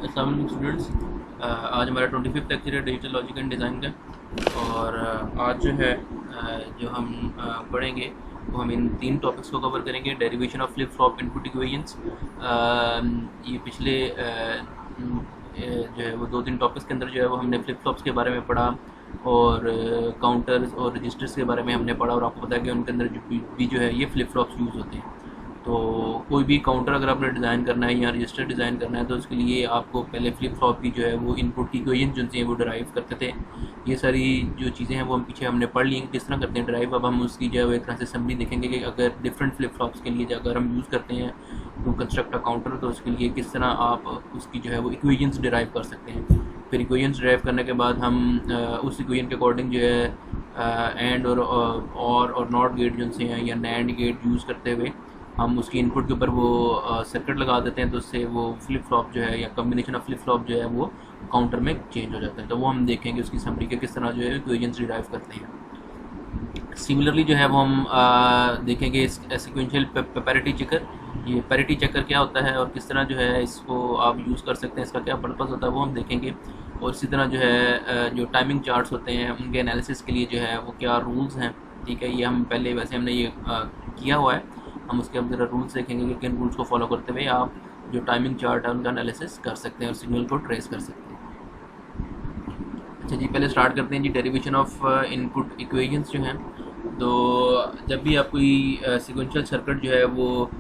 अस्सलाम वालेकुम स्टूडेंट्स। आज हमारा 25th लेक्चर है डिजिटल लॉजिक एंड डिज़ाइन का। और आज जो है जो हम पढ़ेंगे वो हम इन 3 टॉपिक्स को कवर करेंगे। Derivation of flip flop input equations, ये पिछले जो है वो 2-3 टॉपिक्स के अंदर जो है वो हमने फ्लिप फ्लॉप्स के बारे में पढ़ा और काउंटर्स और रजिस्टर्स के बारे में हमने पढ़ा, और आपको पता है कि उनके अंदर भी जो है ये फ्लिप फ्लॉप्स यूज़ होते हैं। तो कोई भी काउंटर अगर आपने डिज़ाइन करना है या रजिस्टर डिज़ाइन करना है तो उसके लिए आपको पहले फ्लिप फ्लॉप की जो है वो इनपुट की इक्वेशन जो हैं वो ड्राइव करते थे। ये सारी जो चीज़ें हैं वो हम पीछे हमने पढ़ ली हैं किस तरह करते हैं ड्राइव। अब हम उसकी जो है वो एक तरह से समरी देखेंगे कि अगर डिफरेंट फ्लिप फ्लॉप्स के लिए अगर हम यूज़ करते हैं तो कंस्ट्रक्ट अ काउंटर, तो उसके लिए किस तरह आप उसकी जो है वो इक्वेशंस डिराइव कर सकते हैं। फिर इक्वेशंस डिराइव करने के बाद हम उस इक्वेशन के अकॉर्डिंग जो है एंड और नॉट गेट जो से हैं या नैंड गेट यूज़ करते हुए हम उसकी इनपुट के ऊपर वो सर्किट लगा देते हैं, तो उससे वो फ्लिप फ्लॉप जो है या कम्बिनेशन ऑफ फ्लिप फ्लॉप जो है वो काउंटर में चेंज हो जाता है। तो वो हम देखेंगे उसकी समरी के किस तरह जो है इक्वेशंस डिराइव करते हैं। सिमिलरली जो है वो हम देखेंगे सीक्वेंशियल पैरिटी चेकर। ये पैरिटी चेकर क्या होता है और किस तरह जो है इसको आप यूज़ कर सकते हैं, इसका क्या पर्पस होता है वो हम देखेंगे। और इसी तरह जो है जो टाइमिंग चार्ट्स होते हैं उनके एनालिसिस के लिए जो है वो क्या रूल्स हैं, ठीक है। ये हम पहले वैसे हमने ये किया हुआ है, हम उसके अब ज़रा रूल्स देखेंगे कि किन रूल्स को फॉलो करते हुए आप जो टाइमिंग चार्ट है उनका एनालिसिस कर सकते हैं और सिग्नल को ट्रेस कर सकते हैं। अच्छा जी, पहले स्टार्ट करते हैं जी डेरिवेशन ऑफ इनपुट इक्वेशंस जो हैं। तो जब भी आप कोई सीक्वेंशियल सर्किट जो है वो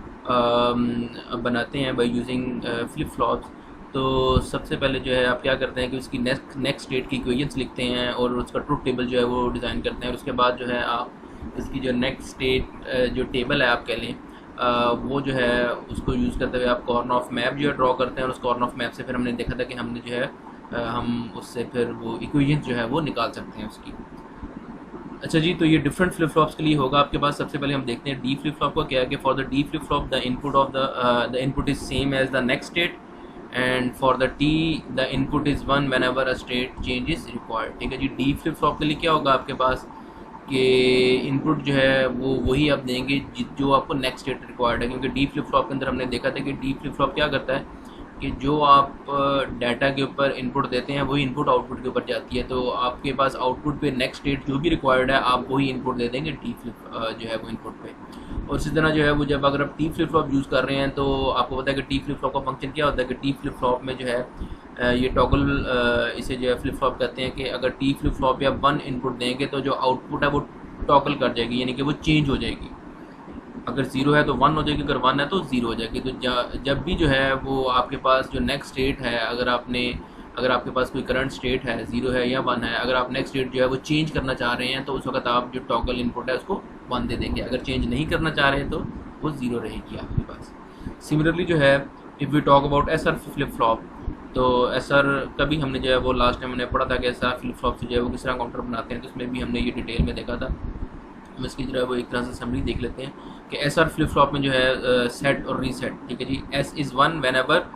बनाते हैं बाय यूजिंग फ्लिप फ्लॉप्स, तो सबसे पहले जो है आप क्या करते हैं कि उसकी नेक्स्ट स्टेट की इक्वेशंस लिखते हैं और उसका ट्रुथ टेबल जो है वो डिज़ाइन करते हैं। और उसके बाद जो है आप इसकी जो नेक्स्ट स्टेट जो टेबल है आप कह लें वो जो है उसको यूज़ करते हुए आप कॉर्नर ऑफ मैप जो है ड्रॉ करते हैं। और उस कॉर्नर ऑफ मैप से फिर हमने देखा था कि हमने जो है हम उससे फिर वो इक्वेशन जो है वो निकाल सकते हैं उसकी। अच्छा जी, तो ये डिफरेंट फ्लिप फ्लॉप्स के लिए होगा आपके पास। सबसे पहले हम देखते हैं डी फ्लिप फ्लॉप का क्या है कि for the D flip flop the input of the input is same as the next state, and for the T the input is 1 whenever a state change is required. ठीक है जी, D flip flop के लिए क्या होगा आपके पास कि input जो है वो वही आप देंगे जो आपको नेक्स्ट स्टेट रिक्वायर्ड है। क्योंकि डी फ्लिप फ्लॉप के अंदर हमने देखा था कि डी फ्लिप फ्लॉप क्या करता है कि जो आप डाटा के ऊपर इनपुट देते हैं वही इनपुट आउटपुट के ऊपर जाती है। तो आपके पास आउटपुट पे नेक्स्ट स्टेट जो भी रिक्वायर्ड है आप वही इनपुट दे देंगे टी फ्लिप जो है वो इनपुट पे। और इसी तरह जो है वो जब अगर आप टी फ्लिप फ्लॉप यूज़ कर रहे हैं तो आपको पता है कि टी फ्लिप फ्लॉप का फंक्शन क्या होता है कि टी फ्लिप फ्लॉप में जो है ये टॉगल इसे जो है फ्लिप फ्लॉप कहते हैं कि अगर टी फ्लिप फ्लॉप या 1 इनपुट देंगे तो जो आउटपुट है वो टॉगल कर जाएगी, यानी कि वो चेंज हो जाएगी। अगर 0 है तो 1 हो जाएगी, अगर 1 है तो 0 हो जाएगी। तो जब भी जो है वो आपके पास जो नेक्स्ट स्टेट है, अगर आपके पास कोई करंट स्टेट है 0 है या 1 है, अगर आप नेक्स्ट स्टेट जो है वो चेंज करना चाह रहे हैं तो उस वक्त आप जो टॉगल इनपुट है उसको 1 दे देंगे। अगर चेंज नहीं करना चाह रहे हैं तो वो 0 रहेगी आपके पास। सिमिलरली जो है if we talk about SR flip flop, तो एसआर का भी हमने जो है वो लास्ट टाइम हमने पढ़ा था कि एसआर फ्लिप फ्लॉप से जो है वो किस तरह काउंटर बनाते हैं, तो उसमें भी हमने ये डिटेल में देखा था। हम इसकी जो है वो एक तरह से समरी देख लेते हैं कि एस आर फ्लिप फ्लॉप में जो है सेट और रीसेट। ठीक है जी, S is 1 whenever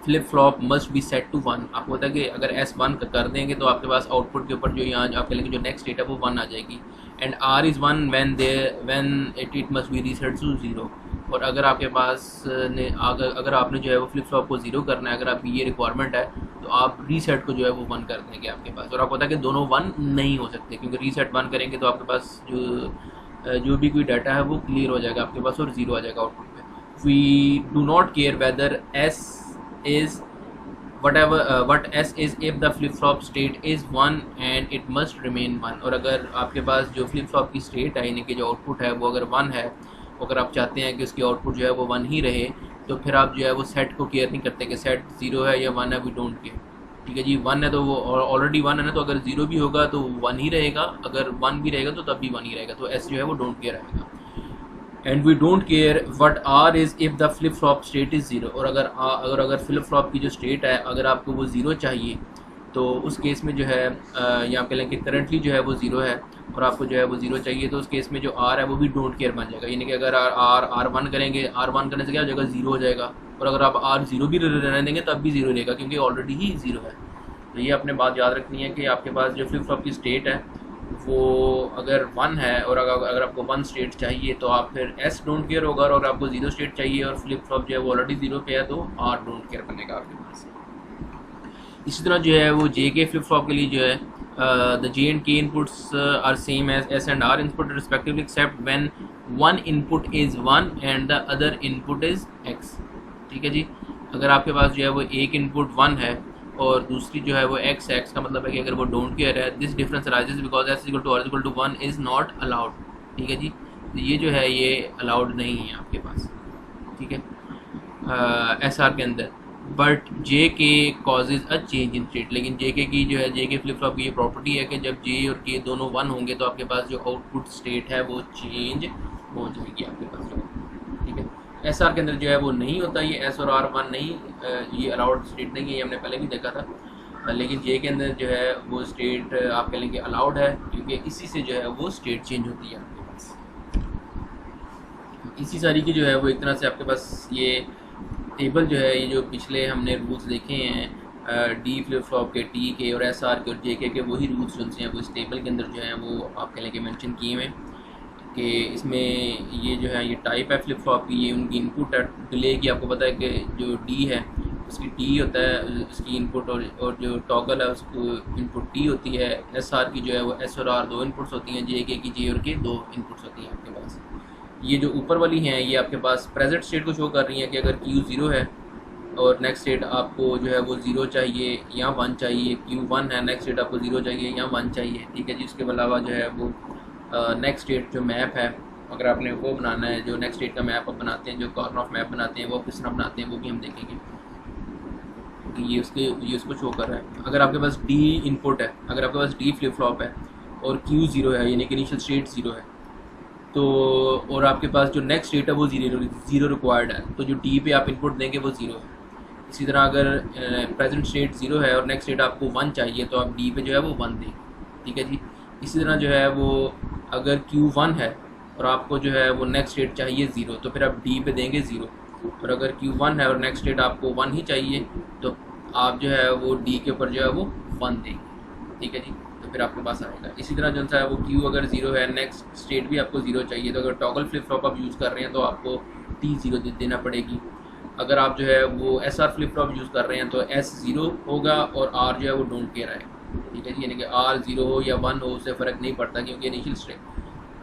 flip flop must be set to 1। आपको पता है कि अगर एस 1 कर देंगे तो आपके पास आउटपुट के ऊपर जो यहाँ आप कह लेंगे जो नेक्स्ट स्टेट है वो 1 आ जाएगी। And R is 1 when it must be reset to 0। और अगर आपके पास अगर आपने जो है वो फ्लिप फ्लॉप को 0 करना है, अगर आपकी ये रिक्वायरमेंट है तो आप रीसेट को जो है वो 1 कर देंगे आपके पास। और आपको पता है कि दोनों 1 नहीं हो सकते, क्योंकि रीसेट 1 करेंगे तो आपके पास जो भी कोई डाटा है वो क्लियर हो जाएगा आपके पास और 0 आ जाएगा आउटपुट पे। We do not care whether S is what s is if the flip flop state is 1 and it must remain 1। और अगर आपके पास जो फ्लिप फ्लॉप की स्टेट है यानी कि जो आउटपुट है वो अगर 1 है, अगर आप चाहते हैं कि उसकी आउटपुट जो है वो 1 ही रहे, तो फिर आप जो है वो सेट को केयर नहीं करते कि सेट 0 है या 1 है, वी डोंट केयर। ठीक है जी, 1 है तो वो ऑलरेडी 1 है ना, तो अगर 0 भी होगा तो 1 ही रहेगा, अगर 1 भी रहेगा तो तब भी 1 ही रहेगा। तो एस जो है वो डोंट केयर आएगा। And we don't care what R is if the flip flop state is 0। और अगर फ्लिप फ्लॉप की जो स्टेट है अगर आपको वो 0 चाहिए तो उस केस में जो है यहाँ कह लें कि करंटली जो है वो 0 है और आपको जो है वो 0 चाहिए, तो उस केस में जो आर है वो भी डोंट केयर बन जाएगा। यानी कि अगर आर 1 करेंगे, आर 1 करने से क्या हो जाएगा, 0 हो जाएगा। और अगर आप आर 0 भी रहने देंगे तब भी 0 रहेगा, क्योंकि ऑलरेडी ही 0 है। तो ये अपने बात याद रखनी है कि आपके पास जो फ्लिप फ्लॉप की स्टेट है वो अगर 1 है और अगर आपको 1 स्टेट चाहिए तो आप फिर एस डोंट केयर होगा, और अगर आपको 0 स्टेट चाहिए और फ्लिप फ्लॉप जो है वो ऑलरेडी 0 पे है तो आर डोंट केयर बनेगा आपके पास। इसी तरह जो है वो जे के फ्लिप फ्लॉप के लिए जो है the J and K inputs are same as S and R input respectively except when one input is 1 and the other input is x। ठीक है जी, अगर आपके पास जो है वो एक इनपुट 1 है और दूसरी जो है वो x है, x का मतलब है कि अगर वो डोंट केयर है, this difference arises because S equal to R equal to 1 is not allowed. ठीक है जी, तो ये जो है ये अलाउड नहीं है आपके पास, ठीक है, एस आर के अंदर। बट जे के causes a change in state, लेकिन जे के की जो है जे के फ्लिप फ्लॉप की ये प्रॉपर्टी है कि जब जे और के दोनों 1 होंगे तो आपके पास जो आउटपुट स्टेट है वो चेंज हो जाएगी आपके पास जो, ठीक है। एस आर के अंदर जो है वो नहीं होता, ये एस और आर 1 नहीं, ये अलाउड स्टेट नहीं है, ये हमने पहले भी देखा था। लेकिन जे के अंदर जो है वो स्टेट आप कह लेंगे अलाउड है, क्योंकि इसी से जो है वो स्टेट चेंज होती है आपके पास। इसी सारी की जो है वो एक तरह से आपके पास ये टेबल जो है, ये जो पिछले हमने रूल्स देखे हैं डी फ्लिप फ्लॉप के, टी के और एस आर के और जे के वही रूल्स जो हैं वो इस टेबल के अंदर जो हैं वो आप कह लेंगे मेंशन किए हुए हैं कि इसमें ये जो है ये टाइप है फ्लिप फ्लॉप की, ये उनकी इनपुट है। डिले की आपको पता है कि जो डी है उसकी टी होता है उसकी इनपुट, और जो टॉगल है उसको इनपुट टी होती है। एस आर की जो है वो एस और आर 2 इनपुट्स होती हैं, जे के की जे और के 2 इनपुट्स होती हैं आपके पास। ये जो ऊपर वाली हैं ये आपके पास प्रेजेंट स्टेट को शो कर रही हैं कि अगर Q 0 है और नेक्स्ट स्टेट आपको जो है वो 0 चाहिए या 1 चाहिए, Q 1 है नेक्स्ट स्टेट आपको 0 चाहिए या 1 चाहिए, ठीक है जी। उसके अलावा जो है वो नेक्स्ट स्टेट जो मैप है, अगर आपने वो बनाना है, जो नेक्स्ट स्टेट का मैप आप बनाते हैं, जो कॉर्नर ऑफ मैप बनाते हैं, वो किस तरह बनाते हैं वो भी हम देखेंगे कि ये उसको शो कर रहा है। अगर आपके पास D इनपुट है, अगर आपके पास D फ्लिप फ्लॉप है और Q 0 है यानी कि इनिशियल स्टेट 0 है, तो और आपके पास जो नेक्स्ट स्टेट है वो 0 रिक्वायर्ड है, तो जो डी पे आप इनपुट देंगे वो 0 है। इसी तरह अगर प्रेजेंट स्टेट 0 है और नेक्स्ट स्टेट आपको 1 चाहिए तो आप डी पे जो है वो 1 देंगे, ठीक है जी। इसी तरह जो है वो अगर Q1 है और आपको जो है वो नेक्स्ट स्टेट चाहिए 0 तो फिर आप डी पे देंगे 0, और अगर Q1 है और नेक्स्ट स्टेट आपको 1 ही चाहिए तो आप जो है वो डी के ऊपर जो है वो 1 देंगे, ठीक है जी, तो फिर आपके पास आएगा। इसी तरह जो है वो Q अगर 0 है, नेक्स्ट स्टेट भी आपको 0 चाहिए, तो अगर टॉगल फ्लिप फ्लॉप आप यूज़ कर रहे हैं तो आपको T 0 देना पड़ेगी। अगर आप जो है वो SR फ्लिप फ्लॉप यूज़ कर रहे हैं तो S 0 होगा और R जो है वो डोंट केयर आएगा, ठीक है जी, यानी कि R 0 हो या 1 हो उससे फ़र्क नहीं पड़ता, क्योंकि इनिशियल स्टेट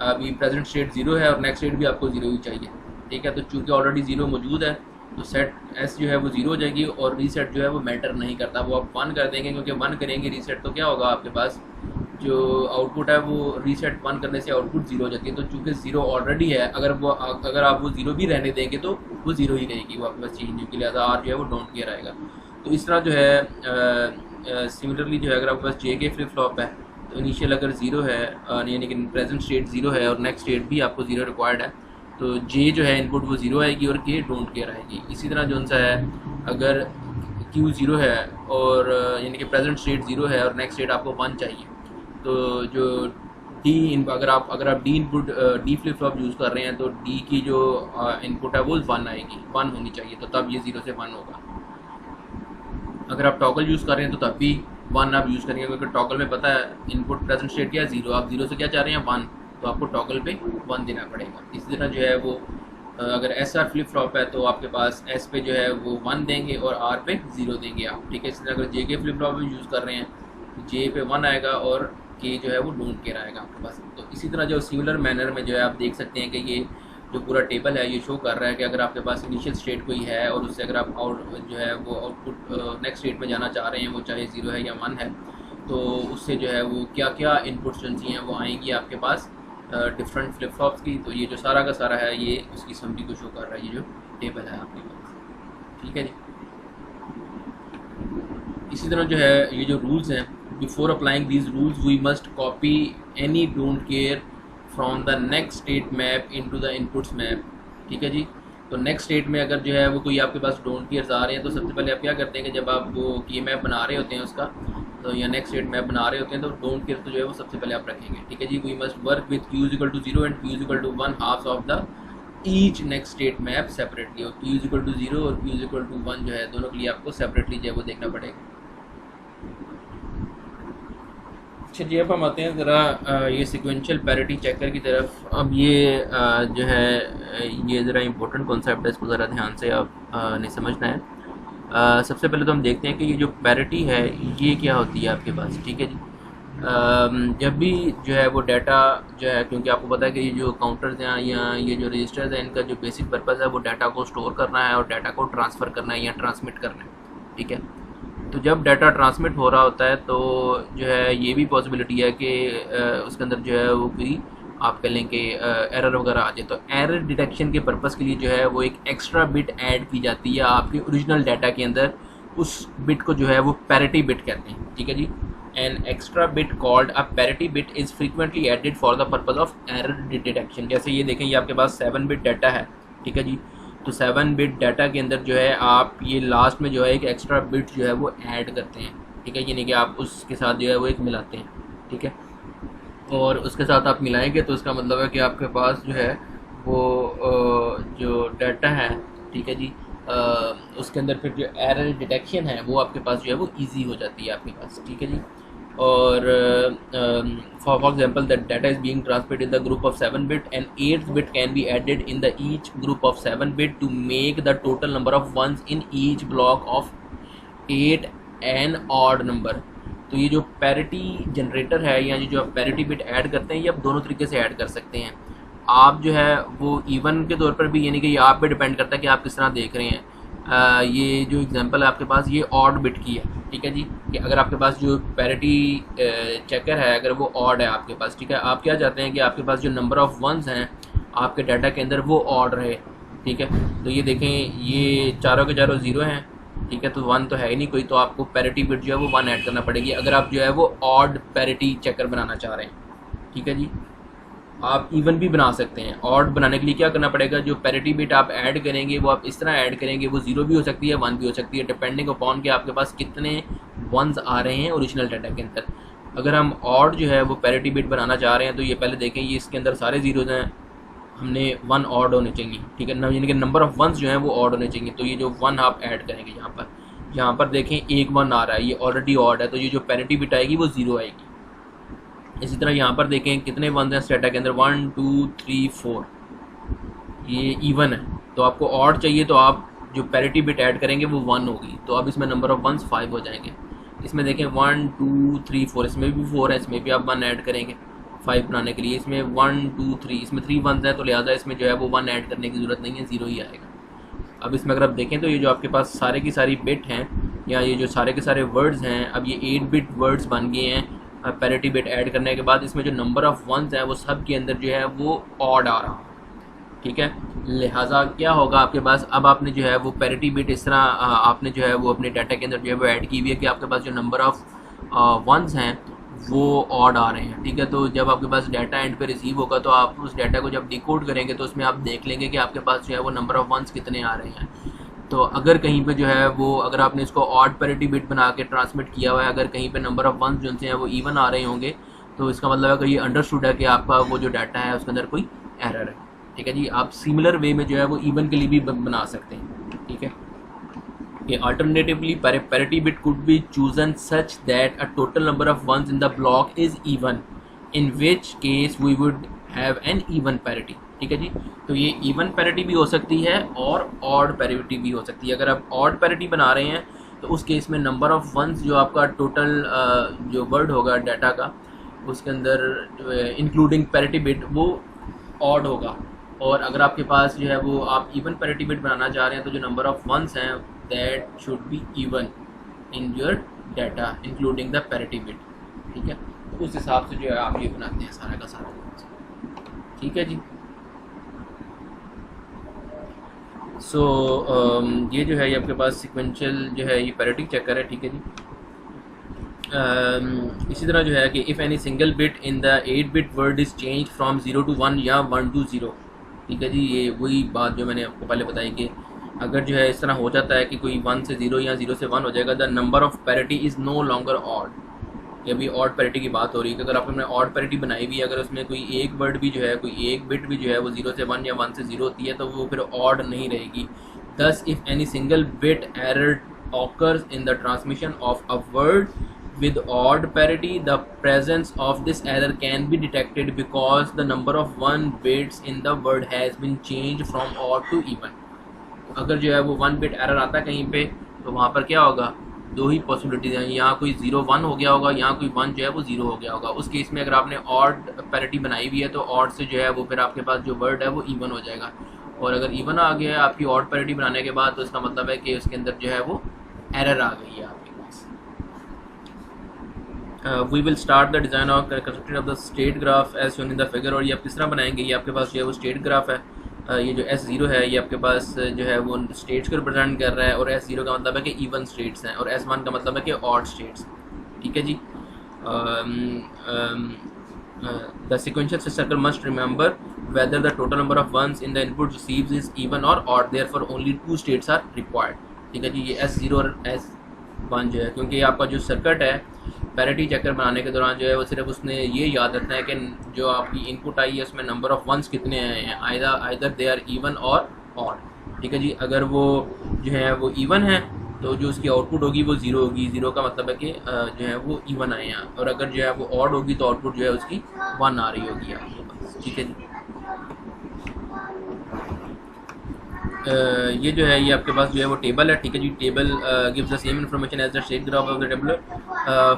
अभी प्रेजेंट स्टेट 0 है और नेक्स्ट स्टेट भी आपको 0 ही चाहिए, ठीक है। तो चूँकि ऑलरेडी 0 मौजूद है तो सेट एस जो है वो 0 हो जाएगी और रीसेट जो है वो मैटर नहीं करता, वो आप 1 कर देंगे, क्योंकि 1 करेंगे रीसेट तो क्या होगा आपके पास जो आउटपुट है वो रीसेट 1 करने से आउटपुट 0 हो जाती है। तो चूँकि 0 ऑलरेडी है, अगर आप वो 0 भी रहने देंगे तो वो 0 ही रहेगी, वो आपके पास चेंज नहीं, के लिए आर जो है वो डोंट केयर आएगा। तो इस तरह जो है सिमिलरली जो है अगर आपके पास जे के फ्लिप फ्लॉप है तो इनिशियल अगर 0 है यानी कि प्रेजेंट स्टेट 0 है और नेक्स्ट स्टेट भी आपको 0 रिक्वायर्ड है, तो जे जो है इनपुट वो 0 आएगी और के डोंट केयर आएगी। इसी तरह जो सा है अगर Q 0 है और यानी कि प्रेजेंट स्टेट 0 है और नेक्स्ट स्टेट आपको 1 चाहिए, तो जो डी अगर आप D input D flip flop use कर रहे हैं तो डी की जो इनपुट है वो 1 आएगी, 1 होनी चाहिए, तो तब ये 0 से 1 होगा। अगर आप टॉगल यूज़ कर रहे हैं तो तब भी 1 आप यूज़ करेंगे, क्योंकि टॉगल में पता है इनपुट प्रेजेंट स्टेट क्या है 0, आप 0 से क्या चाह रहे हैं 1, तो आपको टॉगल पे 1 देना पड़ेगा। इसी तरह जो है वो अगर एस आर फ्लिप फ्लॉप है तो आपके पास एस पे जो है वो 1 देंगे और आर पे 0 देंगे आप, ठीक है। इसी तरह अगर जे के फ्लिप फ्लॉप यूज़ कर रहे हैं तो जे पे 1 आएगा और के जो है वो डोंट केयर आएगा आपके पास। तो इसी तरह जो सिमिलर मैनर में जो है आप देख सकते हैं कि ये जो पूरा टेबल है ये शो कर रहा है कि अगर आपके पास इनिशियल स्टेट कोई है और उससे अगर आप जो है वो आउटपुट नेक्स्ट स्टेट में जाना चाह रहे हैं, वो चाहे 0 है या 1 है, तो उससे जो है वो क्या क्या इनपुट्स जो हैं वो आएंगी आपके पास डिफरेंट फ्लिप फ्लॉप्स की। तो ये जो सारा का सारा है ये उसकी समरी को शो कर रहा है, ये जो टेबल है आपके पास, ठीक है जी। इसी तरह जो है ये जो रूल्स हैं, before applying these rules we must copy any don't care from the next state map into the inputs map, ठीक है जी। तो नेक्स्ट स्टेट में अगर जो है वो कोई आपके पास डोंट केयर्स आ रहे हैं तो सबसे पहले आप क्या करते हैं कि जब आप वो की मैप बना रहे होते हैं उसका, तो या नेक्स्ट स्टेट मैप बना रहे होते हैं तो डोंट केयर तो जो है वो सबसे पहले आप रखेंगे, ठीक है जी। We must work with Q equal to 0 and Q equal to 1 half of the each next state map separately, और Q इक्वल टू 0 और Q इक्वल टू 1 जो है दोनों के लिए आपको सेपरेटली जो है वो देखना पड़ेगा। अच्छा जी, अब हम आते हैं ज़रा ये सिक्वेंशियल पैरिटी चेकर की तरफ। अब ये जो है ये ज़रा इम्पोर्टेंट कॉन्सेप्ट है, इसको ज़रा ध्यान से आप ने समझना है। सबसे पहले तो हम देखते हैं कि ये जो पैरिटी है ये क्या होती है आपके पास, ठीक है जी। जब भी जो है वो डाटा जो है, क्योंकि आपको पता है कि ये जो काउंटर्स हैं या ये जो रजिस्टर्स हैं, इनका जो बेसिक पर्पज़ है वो डाटा को स्टोर करना है और डाटा को ट्रांसफ़र करना है या ट्रांसमिट करना है, ठीक है। तो जब डाटा ट्रांसमिट हो रहा होता है तो जो है ये भी पॉसिबिलिटी है कि उसके अंदर जो है वो कोई आप कह लें कि एरर वगैरह आ जाए। तो एरर डिटेक्शन के पर्पज़ के लिए जो है वो एक एक्स्ट्रा बिट ऐड की जाती है आपके ओरिजिनल डाटा के अंदर। उस बिट को जो है वो पैरिटी बिट कहते हैं, ठीक है जी। An extra bit called a parity bit is frequently added for the purpose of error detection. जैसे ये देखें, ये आपके पास 7 बिट डाटा है, ठीक है जी। तो 7 बिट डाटा के अंदर जो है आप ये लास्ट में जो है एक एक्स्ट्रा बिट जो है वो ऐड करते हैं, ठीक है। यानी कि आप उसके साथ जो है वो एक मिलाते हैं, ठीक है। और उसके साथ आप मिलाएंगे तो इसका मतलब है कि आपके पास जो है वो जो डाटा है, ठीक है जी, उसके अंदर फिर जो एरर डिटेक्शन है वो आपके पास जो है वो ईजी हो जाती है आपके पास, ठीक है जी। और for example that data is being transmitted in the group of 7 bit and 8th bit can be added in the each group of 7 bit to make the total number of ones in each block of 8 an odd number. तो ये जो parity generator है या जो आप parity bit add करते हैं, ये आप दोनों तरीके से ऐड कर सकते हैं। आप जो है वो इवन के तौर पर भी, यानी कि ये आप पे डिपेंड करता है कि आप किस तरह देख रहे हैं। ये जो एग्जांपल है आपके पास ये ऑड बिट की है, ठीक है जी। कि अगर आपके पास जो पैरिटी चेकर है अगर वो ऑड है आपके पास, ठीक है, आप क्या चाहते हैं कि आपके पास जो नंबर ऑफ वंस हैं आपके डाटा के अंदर वो ऑड रहे, ठीक है। तो ये देखें, ये चारों के चारों ज़ीरो हैं, ठीक है, तो 1 तो है ही नहीं कोई, तो आपको पैरिटी बिट जो है वो 1 ऐड करना पड़ेगी अगर आप जो है वो ऑड पैरिटी चेकर बनाना चाह रहे हैं, ठीक है जी। आप इवन भी बना सकते हैं। ऑड बनाने के लिए क्या करना पड़ेगा, जो पैरिटी बिट आप ऐड करेंगे वो आप इस तरह ऐड करेंगे, वो 0 भी हो सकती है 1 भी हो सकती है, डिपेंडिंग अपॉन कि आपके पास कितने वंस आ रहे हैं ओरिजिनल डाटा के अंदर। अगर हम ऑड जो है वो पैरिटी बिट बनाना चाह रहे हैं तो ये पहले देखें, ये इसके अंदर सारे ज़ीरोज़ हैं, हमने 1 ऑड होने चाहिए, ठीक है ना, यानी कि नंबर ऑफ़ वंस जो है वो ऑड होने चाहिए। तो ये जो 1 आप ऐड करेंगे यहाँ पर देखें एक 1 आ रहा है, ये ऑलरेडी ऑड है, तो ये जो पैरिटी बिट आएगी वो 0 आएगी। इसी तरह यहाँ पर देखें कितने वंस हैं डाटा के अंदर, 1 2 3 4, ये इवन है। तो आपको ऑड चाहिए तो आप जो पैरिटी बिट ऐड करेंगे वो 1 होगी, तो अब इसमें नंबर ऑफ़ वंस 5 हो जाएंगे। इसमें देखें 1 2 3 4, इसमें भी 4 है, इसमें भी आप 1 ऐड करेंगे 5 बनाने के लिए। इसमें 1 2 3, इसमें 3 वंस है, तो लिहाजा इसमें जो है वो 1 ऐड करने की ज़रूरत नहीं है, 0 ही आएगा। अब इसमें अगर आप देखें तो ये जो आपके पास सारे की सारी बिट हैं या ये जो सारे के सारे वर्ड्स हैं, अब ये 8 बिट वर्ड्स बन गए हैं पैरिटी बिट ऐड करने के बाद। इसमें जो नंबर ऑफ़ वंस हैं वो सब के अंदर जो है वो ऑड आ रहा है, ठीक है। लिहाजा क्या होगा आपके पास, अब आपने जो है वो पैरिटी बिट इस तरह आपने जो है वो अपने डाटा के अंदर जो है वो ऐड की हुई है कि आपके पास जो नंबर ऑफ़ वंस हैं वो ऑड आ रहे हैं, ठीक है। तो जब आपके पास डाटा एंड पे रिसीव होगा तो आप उस डाटा को जब डिकोड करेंगे तो उसमें आप देख लेंगे कि आपके पास जो है वो नंबर ऑफ़ वंस कितने आ रहे हैं। तो अगर कहीं पे जो है वो, अगर आपने इसको ऑड पैरिटी बिट बना के ट्रांसमिट किया हुआ है, अगर कहीं पे नंबर ऑफ़ वंस जो हैं वो इवन आ रहे होंगे तो इसका मतलब है कि ये अंडरस्टूड है कि आपका वो जो डाटा है उसके अंदर कोई एरर है, ठीक है जी। आप सिमिलर वे में जो है वो इवन के लिए भी बना सकते हैं, ठीक है। कि alternatively parity bit could be chosen such that a total number of ones in the block is even, in which case we would have an even parity, ठीक है जी। तो ये इवन पैरिटी भी हो सकती है और ऑड पैरिटी भी हो सकती है। अगर आप ऑड पैरिटी बना रहे हैं तो उस केस में नंबर ऑफ़ वंस जो आपका टोटल जो वर्ड होगा डाटा का उसके अंदर इंक्लूडिंग पैरिटी बिट वो ऑड होगा। और अगर आपके पास जो है वो आप इवन पैरिटी बिट बनाना चाह रहे हैं तो जो नंबर ऑफ़ वंस हैं that should be even in your data including the parity bit, ठीक है। तो उस हिसाब से जो है आप ये बनाते हैं सारा का सारा, ठीक है जी। सो ये जो है ये आपके पास सिक्वेंशियल जो है ये पैरिटी चेकर है, ठीक है जी। इसी तरह जो है कि if any single bit in the 8 bit word is change from 0 to 1 या 1 to 0, ठीक है जी। ये वही बात जो मैंने आपको पहले बताई कि अगर जो है इस तरह हो जाता है कि कोई 1 से 0 या 0 से 1 हो जाएगा, the number of parity is no longer odd. ये अभी ऑड पैरिटी की बात हो रही है कि अगर आपने ऑड पैरिटी बनाई हुई है, अगर उसमें कोई एक वर्ड भी जो है, कोई एक बिट भी जो है वो 0 से 1 या 1 से 0 होती है तो वो फिर ऑड नहीं रहेगी। दस if any single bit error occurs in the transmission of a word with odd parity, the presence of this error can be detected because the number of 1 bits in the word has been changed from odd to even। अगर जो है वो 1 bit error आता है कहीं पे तो वहाँ पर क्या होगा, दो ही पॉसिबिलिटीज हैं, यहाँ कोई 0 1 हो गया होगा, यहाँ कोई 1 जो है वो 0 हो गया होगा। उस केस में अगर आपने ऑड पैरिटी बनाई हुई है तो ऑड से जो है वो फिर आपके पास जो वर्ड है वो इवन हो जाएगा, और अगर इवन आ गया है आपकी ऑड पैरिटी बनाने के बाद तो इसका मतलब है कि उसके अंदर जो है वो एरर आ गई है आपके पास। We will start the design of construction of the state graph as shown in the figure. और ये आप किस तरह बनाएंगे, ये आपके पास जो है वो स्टेट ग्राफ है, ये जो S0 है ये आपके पास जो है वो स्टेट्स को रिप्रेजेंट कर रहा है, और S0 का मतलब है कि इवन स्टेट्स हैं, और S1 का मतलब है कि ऑड स्टेट्स। ठीक है जी। The sequential circuit must remember whether the total number of ones in the input receives is even or odd, therefore only 2 states are required। ठीक है जी। ये S0 और S1 जो है, क्योंकि ये आपका जो सर्किट है पैरिटी चक्कर बनाने के दौरान जो है वो सिर्फ उसने ये याद रखना है कि जो आपकी इनपुट आई है उसमें नंबर ऑफ वंस कितने आए हैं, आइदर दे आर इवन और ऑड। ठीक है जी। अगर वो जो है वो इवन है तो जो उसकी आउटपुट होगी वो 0 होगी, 0 का मतलब है कि जो है वो इवन आए हैं, और अगर जो है वो ऑड होगी तो आउटपुट जो है उसकी 1 आ रही होगी आपके पास। ठीक है जी। ये जो है ये आपके पास जो है वो टेबल है। ठीक है जी। Table gives the same information as the state graph of the table.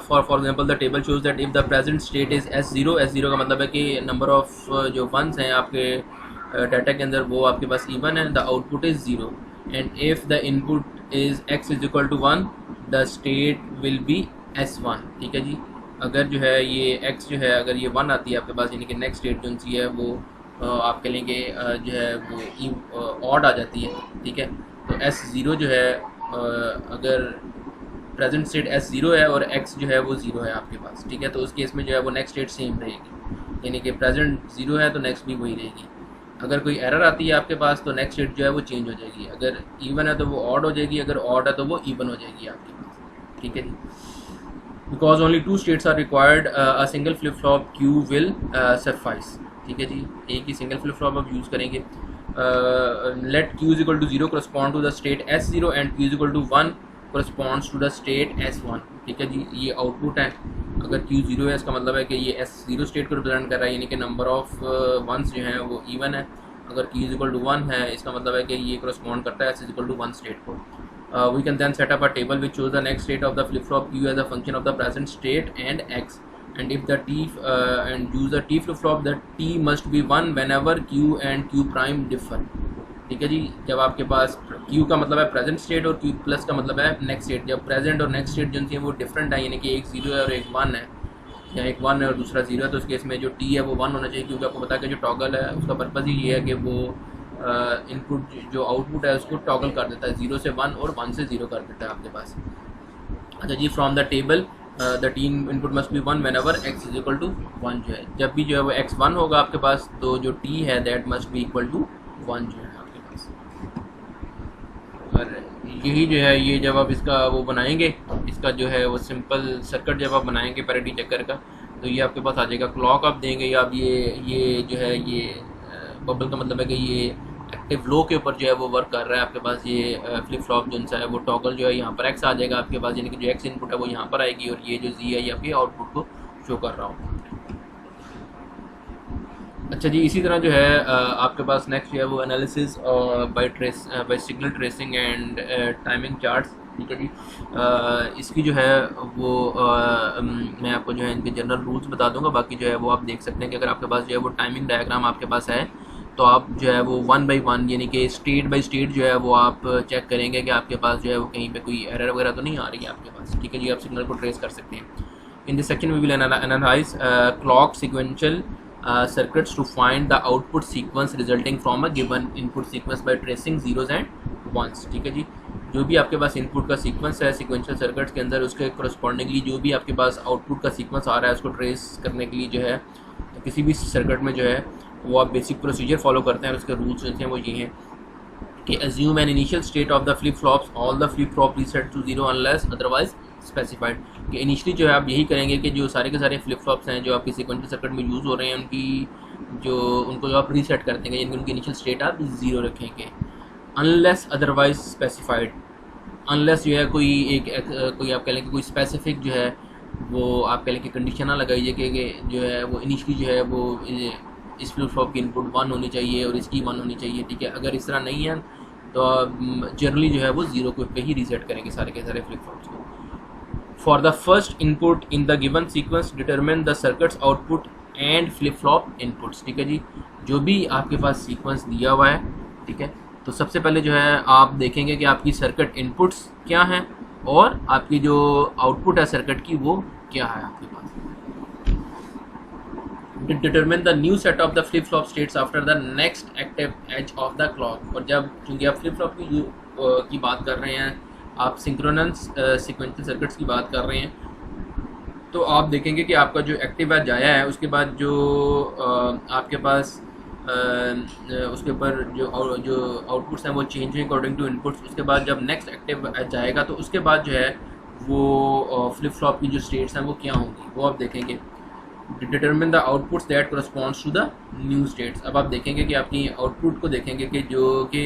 For example the table shows that if the present state is S0, S0 का मतलब है कि नंबर ऑफ जो वंस हैं आपके डाटा के अंदर वो आपके पास इवन है, the output is 0, and if the input is x is equal to 1 the state will be S1। ठीक है जी। अगर जो है ये x जो है अगर ये 1 आती है आपके पास, यानी कि नेक्स्ट स्टेट जो सी है वो आप कह लेंगे जो है वो ऑड आ जाती है। ठीक है। तो S0 जो है अगर प्रेजेंट स्टेट S0 है और x जो है वो 0 है आपके पास। ठीक है। तो उस केस में जो है वो नेक्स्ट स्टेट सेम रहेगी, यानी कि प्रेजेंट 0 है तो नेक्स्ट भी वही रहेगी। अगर कोई एरर आती है आपके पास तो नेक्स्ट स्टेट जो है वो चेंज हो जाएगी, अगर इवन है तो वो ऑड हो जाएगी, अगर ऑड है तो वो इवन हो जाएगी आपके पास। ठीक है जी। Because only 2 states are required a single flip flop Q will suffice. ठीक है जी। एक ही सिंगल फ्लिप फ्लॉप आप यूज़ करेंगे। Let Q is equal to 0 correspond to the state S0 and Q is equal to 1 corresponds to the state S1। ठीक है जी। ये आउटपुट है, अगर Q 0 है इसका मतलब है कि ये S0 स्टेट को रिप्रेजेंट कर रहा है, यानी कि नंबर ऑफ वंस जो हैं वो इवन है। अगर Q इज इक्वल टू 1 है इसका मतलब है कि ये करस्पॉन्ड करता है S is equal to 1 state को। We can then set up a table which shows the next state of the flip flop Q as a function of the present state and X, and if the and use the T flip flop, the T must be 1 whenever Q and Q prime differ। ठीक है जी। जब आपके पास Q का मतलब है present state और Q plus का मतलब है नेक्स्ट स्टेट, जब प्रेजेंट और नेक्स्ट स्टेट जो है वो डिफरेंट है, यानी कि एक 0 है और एक 1 है, या एक 1 है और दूसरा 0 है, तो उस केस में जो T है वो 1 होना चाहिए, क्योंकि आपको पता है कि जो टॉगल है उसका पर्पज़ ही ये है कि वो इनपुट जो आउटपुट है उसको टॉगल कर देता है, 0 से 1 और 1 से 0 कर देता है आपके पास। अच्छा जी। From the table the T input must be 1 whenever x is equal to 1 जो है, जब भी जो है वो x 1 होगा आपके पास तो जो t है that must be equal to 1 जो है आपके पास। और यही जो है ये जब आप इसका वो बनाएंगे, इसका जो है वो सिंपल सर्किट जब आप बनाएंगे पैरिटी चक्कर का, तो ये आपके पास आ जाएगा। क्लॉक आप देंगे या आप ये जो है ये बबल का मतलब है कि ये एक्टिव लो के ऊपर जो है वो वर्क कर रहा है आपके पास। ये फ्लिप फ्लॉप जो सा है वो टॉगल जो है यहाँ पर x आ जाएगा आपके पास, यानी कि जो x इनपुट है वो यहाँ पर आएगी, और ये जो z है ये आपके आउटपुट को शो कर रहा हूँ। अच्छा जी। इसी तरह जो है आपके पास नेक्स्ट जो है वो analysis buy signal tracing and timing charts. ठीक है जी। इसकी जो है वो मैं आपको जो है इनके जनरल रूल्स बता दूंगा, बाकी जो है वो आप देख सकते हैं कि अगर आपके पास जो है वो टाइमिंग डायग्राम आपके पास है तो आप जो है वो 1 बाई 1 यानी कि स्टेट बाय स्टेट जो है वो आप चेक करेंगे कि आपके पास जो है वो कहीं पे कोई एरर वगैरह तो नहीं आ रही है आपके पास। ठीक है जी। आप सिग्नल को ट्रेस कर सकते हैं। In this section we will analyse clock sequential circuits to find the output sequence resulting from a given input sequence by tracing zeros and ones। ठीक है जी। जो भी आपके पास इनपुट का सीक्वेंस है सीक्वेंशियल सर्किट्स के अंदर, उसके करस्पॉन्डिंगली जो भी आपके पास आउटपुट का सीक्वेंस आ रहा है उसको ट्रेस करने के लिए जो है तो किसी भी सर्किट में जो है वो आप बेसिक प्रोसीजर फॉलो करते हैं। और उसके रूल्स जो हैं वो ये हैं कि assume an initial state of the flip flops, all the flip flop reset to 0 unless otherwise specified। कि इनिशियली जो है आप यही करेंगे कि जो सारे के सारे फ्लिप फ्लॉप्स हैं जो आपके सीक्वेंशियल सर्किट में यूज़ हो रहे हैं उनको जो आप रीसेट कर देंगे, यानी उनकी इनिशियल स्टेट आप 0 रखेंगे अनलेस अदरवाइज स्पेसिफाइड। अनलेस जो है कोई आप कह लें कि कोई स्पेसिफिक जो है वो आप कह लें कि कंडीशन ना लगाइए कि जो है वो इनिशियली जो है वो इस फ्लिप फ्लॉप की इनपुट 1 होनी चाहिए और इसकी 1 होनी चाहिए। ठीक है। अगर इस तरह नहीं है तो जनरली जो है वो 0 पे ही रीसेट करेंगे सारे के सारे फ्लिप फ्लॉप्स को। For the first input in the given sequence determine the circuits output and flip flop inputs. ठीक है जी, जो भी आपके पास सीक्वेंस दिया हुआ है, ठीक है, तो सबसे पहले जो है आप देखेंगे कि आपकी सर्किट इनपुट्स क्या हैं और आपकी जो आउटपुट है सर्किट की वो क्या है आपके पास। Determine the new set of the flip flop states after the next active edge of the clock. और जब चूँकि आप फ्लिप फ्लॉप की बात कर रहे हैं, आप सिंक्रोनस सीक्वेंशियल सर्किट्स की बात कर रहे हैं, तो आप देखेंगे कि आपका जो एक्टिव एज आया है उसके बाद जो आपके पास उसके ऊपर जो आउटपुट्स हैं वो चेंज हुए अकॉर्डिंग टू इनपुट्स। उसके बाद जब नेक्स्ट एक्टिव एज आएगा तो उसके बाद जो है वो फ्लिप फ्लॉप की जो स्टेट्स हैं वो क्या होंगी वो आप देखेंगे। Determine the outputs that corresponds to the new states. अब आप देखेंगे कि अपनी आउटपुट को देखेंगे कि जो कि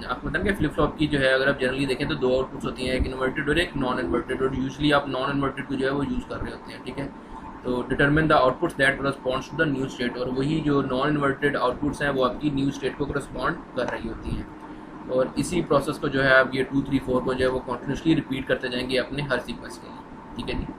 आपको पता है कि फ्लिप फ्लॉप की जो है अगर आप जनरली देखें तो 2 आउटपुट्स होती हैं, एक इन्वर्टेड और एक नॉन इन्वर्टेड, और यूजली आप नॉन इन्वर्टेड को जो है वो यूज़ कर रहे होते हैं। ठीक है, तो determine the outputs that corresponds to the new state, और वही जो नॉन इन्वर्टेड आउटपुट्स हैं वो आपकी न्यू स्टेट को करस्पॉन्ड कर रही होती हैं। और इसी प्रोसेस को जो है आप ये 2, 3, 4 को जो है वो कॉन्टिन्यूसली रिपीट करते जाएंगे अपने हर सीक्वेंस के लिए। ठीक है जी,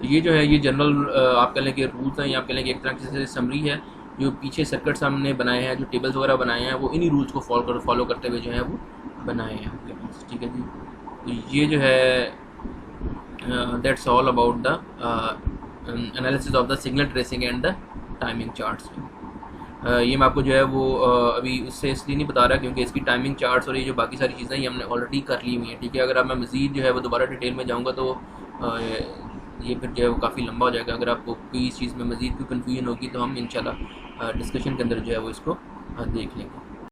तो ये जो है ये जनरल आप कह लें कि रूल्स हैं, या आप कह लें कि एक तरह से समरी है। जो पीछे सर्किट्स हमने बनाए हैं, जो टेबल्स वगैरह बनाए हैं, वो इन्हीं रूल्स को फॉलो करते हुए जो है वो बनाए हैं आपके पास। ठीक है जी, तो ये जो है that's all about the analysis of the signal tracing and the timing charts. ये मैं आपको जो है वो अभी उससे इसलिए नहीं बता रहा क्योंकि इसकी टाइमिंग चार्ट्स और ये जो बाकी सारी चीज़ें ये हमने ऑलरेडी कर ली हुई हैं। ठीक है, अगर अब मैं मज़ीद जो है वो दोबारा डिटेल में जाऊँगा तो ये फिर जो है वो काफ़ी लंबा हो जाएगा। अगर आपको कोई इस चीज़ में मज़ीद कोई कन्फ्यूजन होगी तो हम इंशाल्लाह डिस्कशन के अंदर जो है वो इसको देख लेंगे।